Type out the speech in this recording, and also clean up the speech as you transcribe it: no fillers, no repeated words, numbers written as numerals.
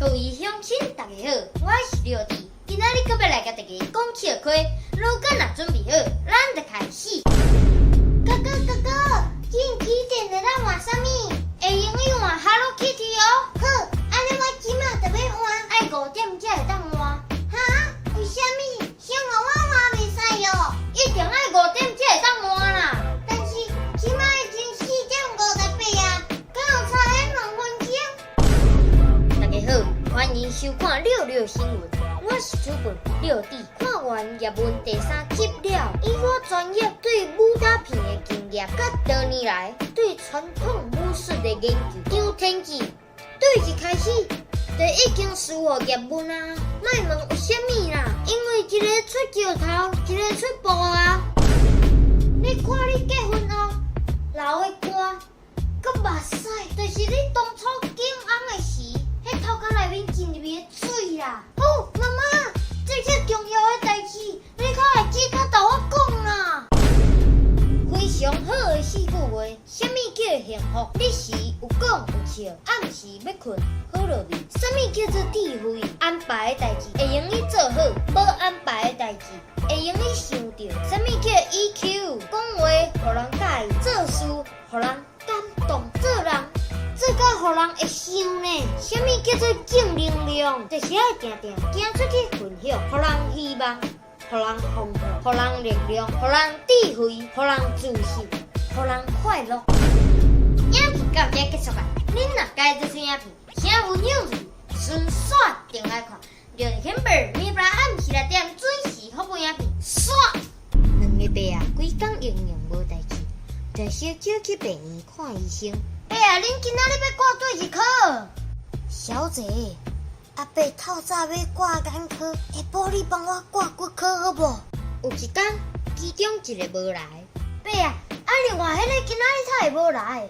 各位乡亲，大家好，我是廖弟，今仔日搁要来甲大家讲笑话。如果若准备好，咱就开始。哥哥，今起电会当换啥物？会用去换 Hello Kitty 哦。好，安尼我即马就要换，爱5点才会当换。哈？为虾米？想互我换袂使哦？一定爱5点才会当换啦。但是即马已经4点58啊，敢有差迄2分钟？大家好，欢迎收看66新闻，我是主播廖弟。看完叶问第3集了，以我专业对武打片的经验，甲多年来对传统武术的研究，张天志对一开始就已经输予叶问啊。莫问有啥物啦，因为一个出桥头，一个出步啊。你看你结婚后流的汗，佮目屎，就是你当初景翁的时，迄头壳内面进入的水啦。哦，妈妈，这些重要的代志，你较会记较豆我讲啦。非常好的四句话，啥物叫幸福？你时有讲有笑，暗时要困好落眠。啥物叫做智慧？安排的代志会用你做好，无安排的代志会用你想到。啥物叫 EQ？ 讲话互人介意，做事互人感动，做人做到互人会想呢。啥物叫做正能量？就是爱定定行出去分享，互人希望，互人丰富，互人力量，互人智慧，互人自信，互人快乐。影片到这结束啊！恁若介意这影片，请分享出去，顺续订来看。就显本明白暗时6点准时发布影片，刷。两个爸啊，几工营养无代志，就小少去病院看医生。爸啊，恁今仔日要挂对一科？小姐，阿伯透早要挂眼科，下晡你帮我挂骨科好无？有一天，其中一个无来。爸啊，另外迄个今仔日才会无来。